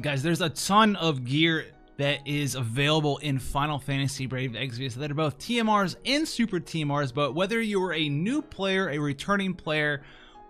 Guys, there's a ton of gear that is available in Final Fantasy Brave Exvius that are both TMRs and Super TMRs, but whether you're a new player, a returning player,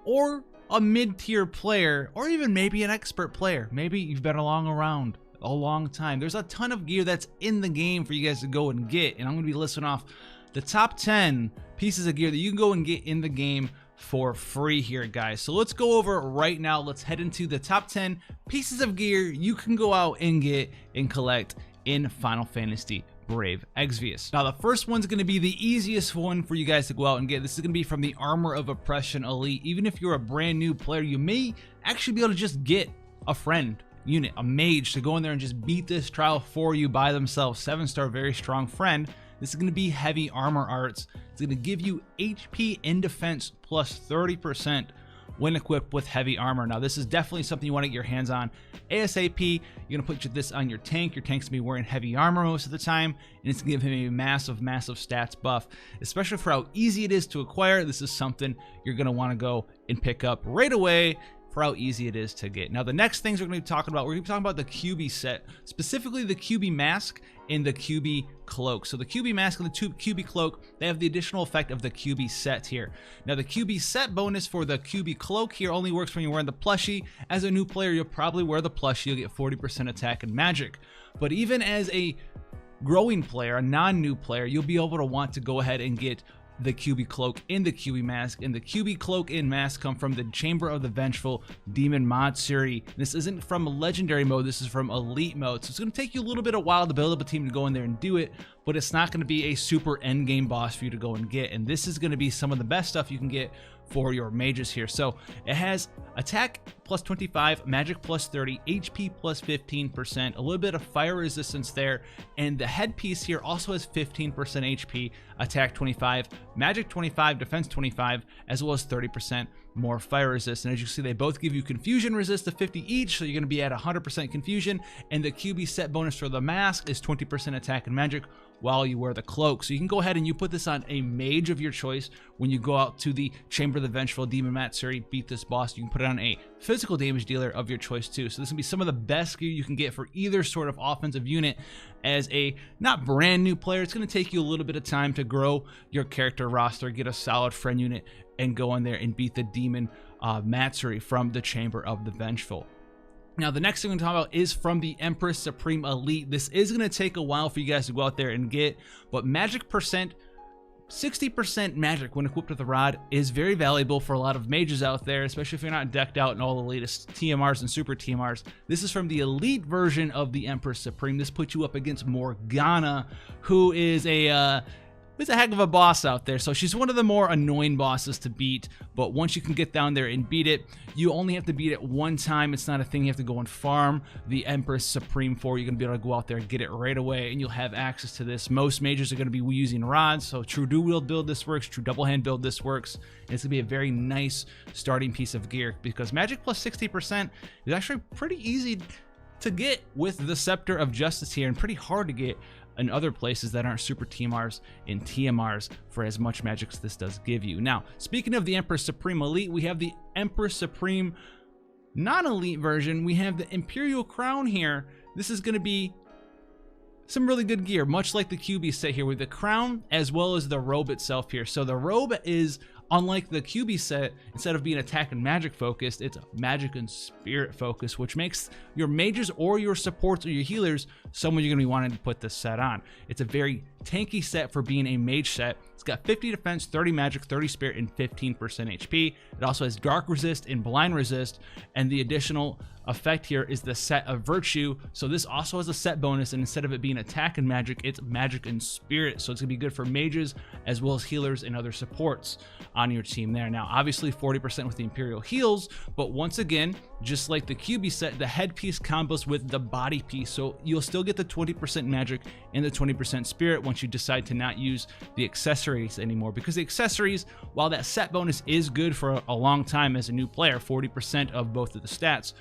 or a mid-tier player, or even maybe an expert player, maybe you've been around a long time, there's a ton of gear that's in the game for you guys to go and get, and I'm going to be listing off the top 10 pieces of gear that you can go and get in the game for free here, guys. So let's go over it right now. Let's head into the top 10 pieces of gear you can go out and get and collect in Final Fantasy Brave Exvius. Now, the first one's going to be the easiest one for you guys to go out and get. This is going to be from the Armor of Oppression Elite. Even if you're a brand new player, you may actually be able to just get a friend unit, a mage, to go in there and just beat this trial for you by themselves. 7-star, very strong friend. This is going to be heavy armor arts. It's going to give you HP and defense plus 30% when equipped with heavy armor. Now, this is definitely something you want to get your hands on ASAP. You're going to put this on your tank. Your tank's going to be wearing heavy armor most of the time, and it's going to give him a massive stats buff, especially for how easy it is to acquire. This is something you're going to want to go and pick up right away for how easy it is to get. Now, the next things we're going to be talking about, we're going to be talking about the Kyubi set, specifically the Kyubi Mask and the Kyubi Cloak. So the Kyubi Mask and the Kyubi Cloak, they have the additional effect of the Kyubi set here. Now, the Kyubi set bonus for the Kyubi Cloak here only works when you're wearing the plushie. As a new player, you'll probably wear the plushie. You'll get 40% attack and magic. But even as a growing player, a non-new player, you'll be able to want to go ahead and get the Kyubi Cloak and the Kyubi Mask. And the Kyubi Cloak and Mask come from the Chamber of the Vengeful Demon mod series. This isn't from legendary mode, this is from elite mode, so it's going to take you a little bit of while to build up a team to go in there and do it, but it's not going to be a super end game boss for you to go and get. And this is going to be some of the best stuff you can get for your mages here. So it has attack plus 25, magic plus 30, HP plus 15%, a little bit of fire resistance there, and the headpiece here also has 15% HP, attack 25, magic 25, defense 25, as well as 30% more fire resist. And as you see, they both give you confusion resist of 50 each, so you're going to be at 100% confusion. And the Kyubi set bonus for the mask is 20% attack and magic while you wear the cloak. So you can go ahead and you put this on a mage of your choice when you go out to the Chamber of the Vengeful Demon Matsuri, beat this boss. You can put it on a physical damage dealer of your choice too. So this will be some of the best gear you can get for either sort of offensive unit. As a not brand new player, it's going to take you a little bit of time to grow your character roster, get a solid friend unit, and go in there and beat the Demon Matsuri from the Chamber of the Vengeful. Now, the next thing we're going to talk about is from the Empress Supreme Elite. This is going to take a while for you guys to go out there and get, but magic percent, 60% magic when equipped with the rod is very valuable for a lot of mages out there, especially if you're not decked out in all the latest TMRs and Super TMRs. This is from the Elite version of the Empress Supreme. This puts you up against Morgana, who is a heck of a boss out there. So she's one of the more annoying bosses to beat, but once you can get down there and beat it, you only have to beat it one time. It's not a thing you have to go and farm the Empress Supreme for. You're going to be able to go out there and get it right away, and you'll have access to this. Most mages are going to be using rods, so true dual wield build this works, true double hand build this works, and it's going to be a very nice starting piece of gear because magic plus 60% is actually pretty easy to get with the Scepter of Justice here, and pretty hard to get in other places that aren't Super TMRs and TMRs for as much magic as this does give you. Now, speaking of the Empress Supreme Elite, we have the Empress Supreme non-elite version. We have the Imperial Crown here. This is going to be some really good gear, much like the Kyubi set here with the crown as well as the robe itself here. So the robe is, unlike the Kyubi set, instead of being attack and magic focused, it's magic and spirit focused, which makes your mages or your supports or your healers someone you're going to be wanting to put this set on. It's a very tanky set for being a mage set. It's got 50 defense, 30 magic, 30 spirit, and 15% HP. It also has dark resist and blind resist, and the additional effect here is the set of virtue. So this also has a set bonus, and instead of it being attack and magic, it's magic and spirit. So it's gonna be good for mages as well as healers and other supports on your team there. Now, obviously 40% with the Imperial heals, but once again, just like the Kyubi set, the headpiece combos with the body piece. So you'll still get the 20% magic and the 20% spirit once you decide to not use the accessories anymore, because the accessories, while that set bonus is good for a long time as a new player, 40% of both of the stats,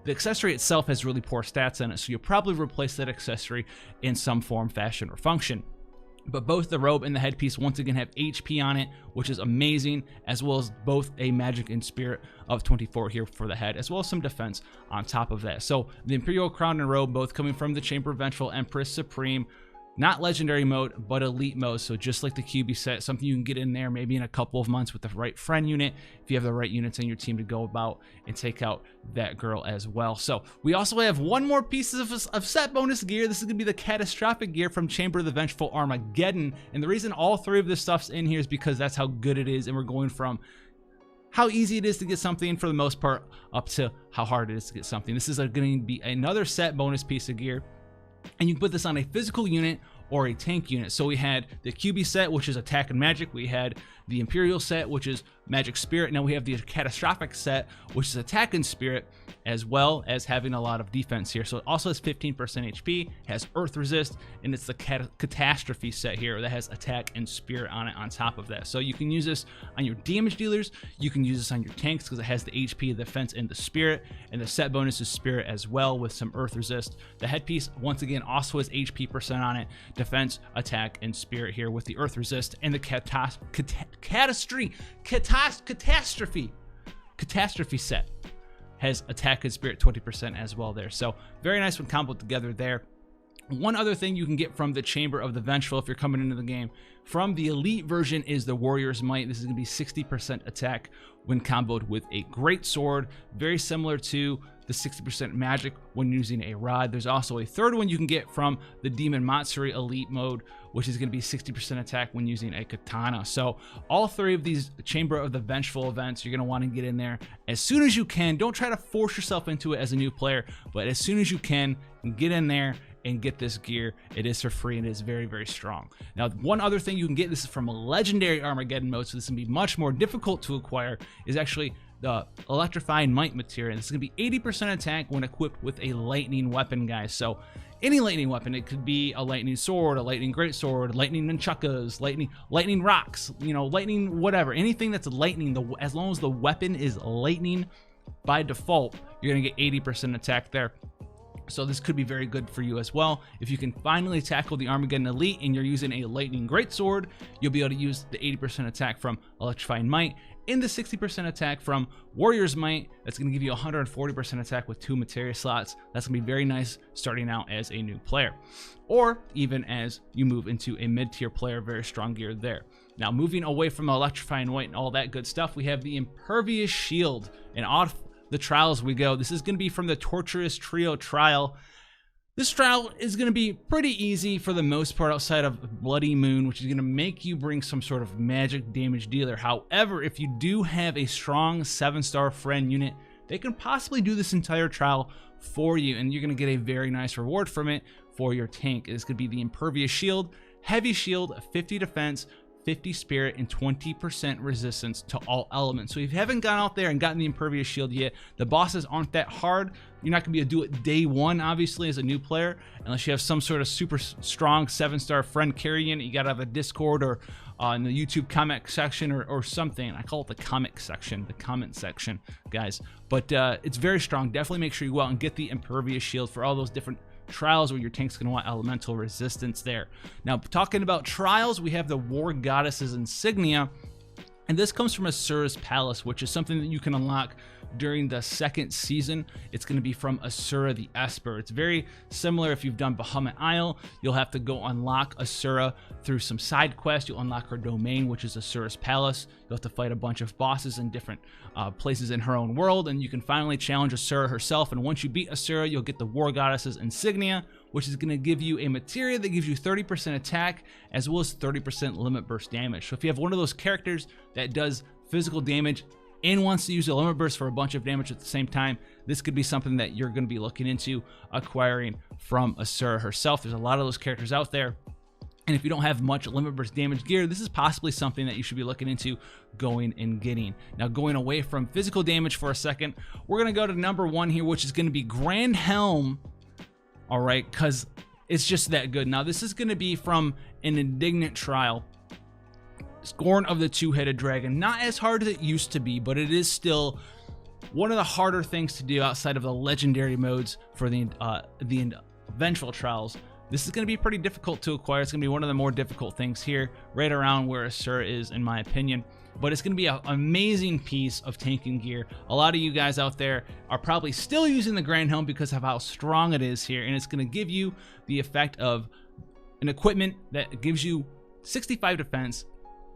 the accessory itself has really poor stats in it, so you'll probably replace that accessory in some form, fashion, or function. But both the robe and the headpiece once again have HP on it, which is amazing, as well as both a magic and spirit of 24 here for the head, as well as some defense on top of that. So the Imperial Crown and robe both coming from the Chamber of Vengeful Empress Supreme. Not legendary mode, but elite mode. So just like the Kyubi set, something you can get in there maybe in a couple of months with the right friend unit, if you have the right units on your team to go about and take out that girl as well. So we also have one more piece of set bonus gear. This is going to be the Catastrophic gear from Chamber of the Vengeful Armageddon. And the reason all three of this stuff's in here is because that's how good it is. And we're going from how easy it is to get something for the most part up to how hard it is to get something. This is going to be another set bonus piece of gear. And you can put this on a physical unit or a tank unit. So we had the Kyubi set, which is attack and magic. We had the Imperial set, which is magic spirit. Now we have the Catastrophic set, which is attack and spirit, as well as having a lot of defense here. So it also has 15% HP, has earth resist, and it's the Catastrophe set here that has attack and spirit on it on top of that. So you can use this on your damage dealers. You can use this on your tanks because it has the HP, the defense, and the spirit. And the set bonus is spirit as well with some earth resist. The headpiece, once again, also has HP % on it, defense, attack, and spirit here with the earth resist. And the Catastrophe set has attack and spirit 20% as well there. So very nice when comboed together there. One other thing you can get from the Chamber of the Vengeful if you're coming into the game from the elite version is the Warrior's Might. This is going to be 60% attack when comboed with a great sword, very similar to the 60% magic when using a rod. There's also a third one you can get from the Demon Matsuri elite mode, which is going to be 60% attack when using a katana. So all three of these Chamber of the Vengeful events, you're going to want to get in there as soon as you can. Don't try to force yourself into it as a new player, but as soon as you can, get in there and get this gear. It is for free and it is very, very strong. Now, one other thing you can get, this is from a legendary Armageddon mode, so this is going to be much more difficult to acquire, is actually the Electrifying Might material. This is going to be 80% attack when equipped with a lightning weapon, guys. So any lightning weapon, it could be a lightning sword, a lightning greatsword, lightning nunchuckas, lightning rocks, you know, lightning whatever, anything that's lightning, as long as the weapon is lightning by default, you're going to get 80% attack there. So this could be very good for you as well. If you can finally tackle the Armageddon Elite and you're using a lightning greatsword, you'll be able to use the 80% attack from Electrifying Might and the 60% attack from Warrior's Might. That's going to give you 140% attack with 2 materia slots. That's going to be very nice starting out as a new player, or even as you move into a mid-tier player, very strong gear there. Now, moving away from Electrifying Might and all that good stuff, we have the Impervious Shield, and off the trials we go. This is going to be from the Torturous Trio trial. This trial is going to be pretty easy for the most part outside of Bloody Moon, which is going to make you bring some sort of magic damage dealer. However, if you do have a strong 7-star friend unit, they can possibly do this entire trial for you, and you're going to get a very nice reward from it for your tank. It's going to be the Impervious Shield, Heavy Shield, 50 defense, 50 spirit, and 20% resistance to all elements. So if you haven't gone out there and gotten the Impervious Shield yet, the bosses aren't that hard. You're not going to be able to do it day one, obviously, as a new player, unless you have some sort of super strong 7-star friend carrying it. You got to have a Discord or in the YouTube comment section or something. I call it the comment section, guys. But it's very strong. Definitely make sure you go out and get the Impervious Shield for all those different trials where your tank's going to want elemental resistance there. Now, talking about trials, we have the War Goddess's Insignia, and this comes from Asura's Palace, which is something that you can unlock during the 2nd season. It's going to be from Asura the Esper. It's very similar. If you've done Bahamut Isle, you'll have to go unlock Asura through some side quests. You'll unlock her domain, which is Asura's Palace. You'll have to fight a bunch of bosses in different places in her own world, and you can finally challenge Asura herself. And once you beat Asura, you'll get the War Goddess's Insignia, which is going to give you a materia that gives you 30% attack as well as 30% limit burst damage. So if you have one of those characters that does physical damage and wants to use a limit burst for a bunch of damage at the same time, this could be something that you're going to be looking into acquiring from Asura herself. There's a lot of those characters out there, and if you don't have much limit burst damage gear, this is possibly something that you should be looking into going and getting. Now, going away from physical damage for a second, we're going to go to number 1 here, which is going to be Grand Helm. All right, because it's just that good. Now, this is going to be from an Indignant trial. Scorn of the Two-Headed Dragon. Not as hard as it used to be, but it is still one of the harder things to do outside of the legendary modes for the Vengeful trials. this is going to be pretty difficult to acquire. It's going to be one of the more difficult things here, right around where a Sur is, in my opinion. But it's going to be an amazing piece of tanking gear. A lot of you guys out there are probably still using the Grand Helm because of how strong it is here, and it's going to give you the effect of an equipment that gives you 65 defense,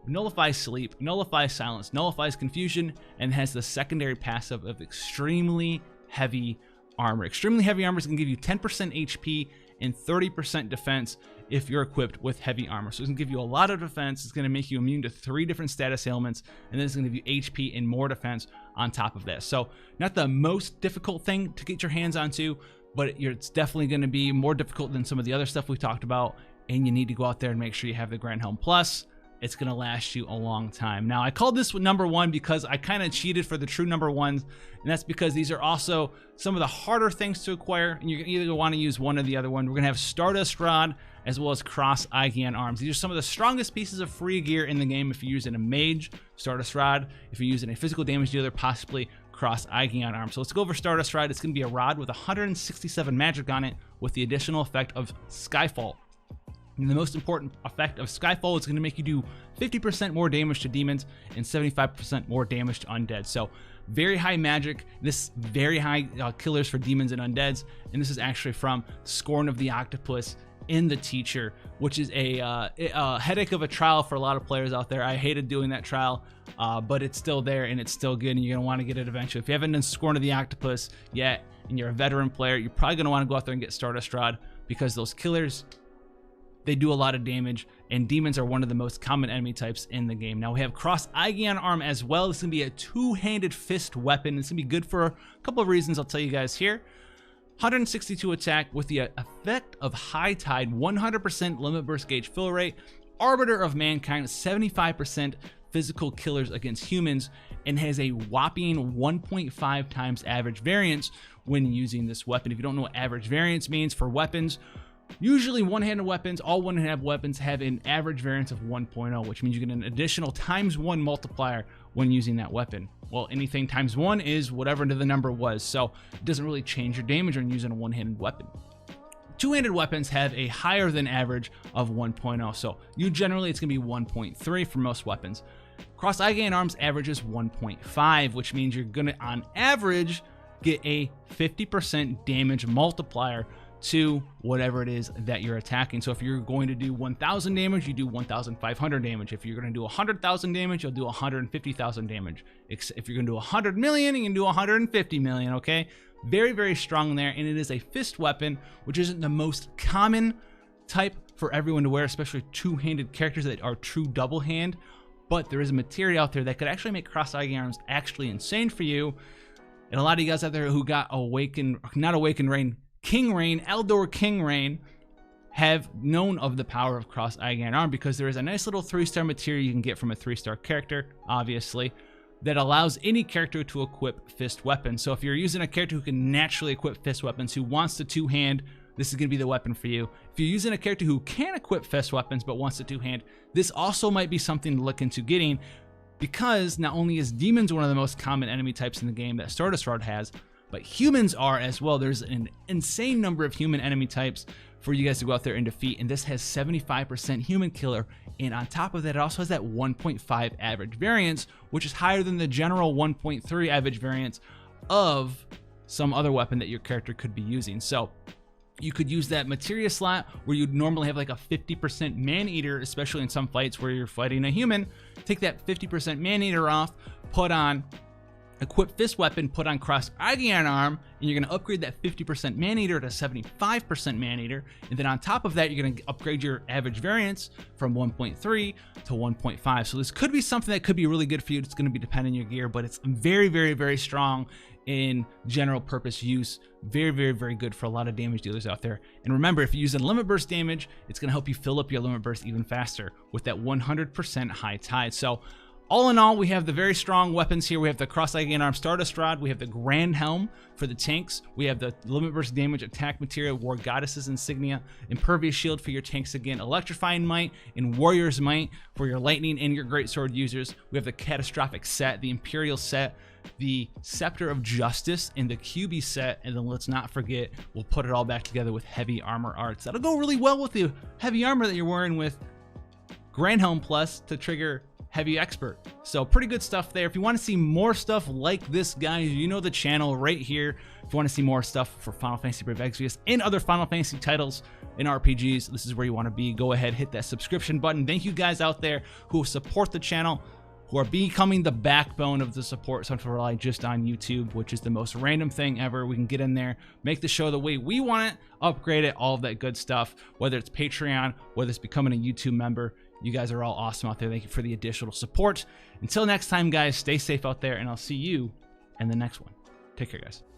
nullifies sleep, nullifies silence, nullifies confusion, and has the secondary passive of extremely heavy armor. Extremely heavy armor is going to give you 10% HP and 30% defense if you're equipped with heavy armor. So it's going to give you a lot of defense. It's going to make you immune to 3 different status ailments, and then it's going to give you HP and more defense on top of that. So not the most difficult thing to get your hands onto, but it's definitely going to be more difficult than some of the other stuff we talked about, and you need to go out there and make sure you have the Grand Helm Plus. It's going to last you a long time. Now, I called this number 1 because I kind of cheated for the true number 1s, and that's because these are also some of the harder things to acquire, and you're either going to want to use one or the other one. We're going to have Stardust Rod as well as Cross Algalon Arms. These are some of the strongest pieces of free gear in the game if you're using a mage, Stardust Rod. If you're using a physical damage dealer, possibly Cross Algalon Arm. So let's go over Stardust Rod. It's going to be a rod with 167 magic on it with the additional effect of Skyfall. And the most important effect of Skyfall is going to make you do 50% more damage to demons and 75% more damage to undead. So very high magic, this very high killers for demons and undeads. And this is actually from Scorn of the Octopus in the Teacher, which is a headache of a trial for a lot of players out there. I hated doing that trial, but it's still there and it's still good, and you're going to want to get it eventually. If you haven't done Scorn of the Octopus yet and you're a veteran player, you're probably going to want to go out there and get Stardust Rod, because those killers, they do a lot of damage, and demons are one of the most common enemy types in the game. Now we have Cross Algalon Arm as well. This is going to be a 2-handed fist weapon. It's going to be good for a couple of reasons I'll tell you guys here. 162 attack with the effect of High Tide, 100% limit burst gauge fill rate, Arbiter of Mankind, 75% physical killers against humans, and has a whopping 1.5 times average variance when using this weapon. If you don't know what average variance means for weapons, usually one-handed weapons, all one-handed weapons have an average variance of 1.0, which means you get an additional ×1 multiplier when using that weapon. Well, anything ×1 is whatever the number was, so it doesn't really change your damage when using a one-handed weapon. Two-handed weapons have a higher than average of 1.0, so generally it's going to be 1.3 for most weapons. Cross Algalon Arms averages 1.5, which means you're going to, on average, get a 50% damage multiplier to whatever it is that you're attacking. So if you're going to do 1,000 damage, you do 1,500 damage. If you're going to do 100,000 damage, you'll do 150,000 damage. If you're going to do 100 million, you can do 150 million, okay? Very, very strong there, and it is a fist weapon, which isn't the most common type for everyone to wear, especially two-handed characters that are true double hand, but there is a material out there that could actually make Cross Algalon Arms actually insane for you. And a lot of you guys out there who got King Rain, Eldor King Rain, have known of the power of Cross Algalon Arm, because there is a nice little 3-star material you can get from a 3-star character, obviously, that allows any character to equip fist weapons. So if you're using a character who can naturally equip fist weapons, who wants to two-hand, this is going to be the weapon for you. If you're using a character who can equip fist weapons but wants to two-hand, this also might be something to look into getting, because not only is demons one of the most common enemy types in the game that Stardust Rod has, but humans are as well. There's an insane number of human enemy types for you guys to go out there and defeat, and this has 75% human killer, and on top of that, it also has that 1.5 average variance, which is higher than the general 1.3 average variance of some other weapon that your character could be using. So you could use that materia slot where you'd normally have like a 50% man-eater, especially in some fights where you're fighting a human. Take that 50% man-eater off, put on equip fist weapon, put on Cross Algalon Arm, and you're going to upgrade that 50% man-eater to 75% man-eater, and then on top of that, you're going to upgrade your average variance from 1.3 to 1.5. So this could be something that could be really good for you. It's going to be dependent on your gear, but it's very, very, very strong in general purpose use. Very, very, very good for a lot of damage dealers out there. And remember, if you're using limit burst damage, it's going to help you fill up your limit burst even faster with that 100% high tide. So all in all, we have the very strong weapons here. We have the Cross Algalon Arm Stardust Rod. We have the Grand Helm for the tanks. We have the limit burst damage attack material, War Goddess's Insignia, Impervious Shield for your tanks again, Electrifying Might, and Warrior's Might for your lightning and your greatsword users. We have the Catastrophic set, the Imperial set, the Scepter of Justice in the Kyubi set, and then let's not forget, we'll put it all back together with heavy armor arts. That'll go really well with the heavy armor that you're wearing with Grand Helm Plus to trigger Heavy Expert. So pretty good stuff there. If you want to see more stuff like this, guys, you know the channel right here. If you want to see more stuff for Final Fantasy Brave Exvius and other Final Fantasy titles and RPGs, this is where you want to be. Go ahead, hit that subscription button. Thank you guys out there who support the channel, who are becoming the backbone of the support Central Rely just on YouTube, which is the most random thing ever. We can get in there, make the show the way we want it, upgrade it, all of that good stuff, whether it's Patreon, whether it's becoming a YouTube member. You guys are all awesome out there. Thank you for the additional support. Until next time, guys, stay safe out there, and I'll see you in the next one. Take care, guys.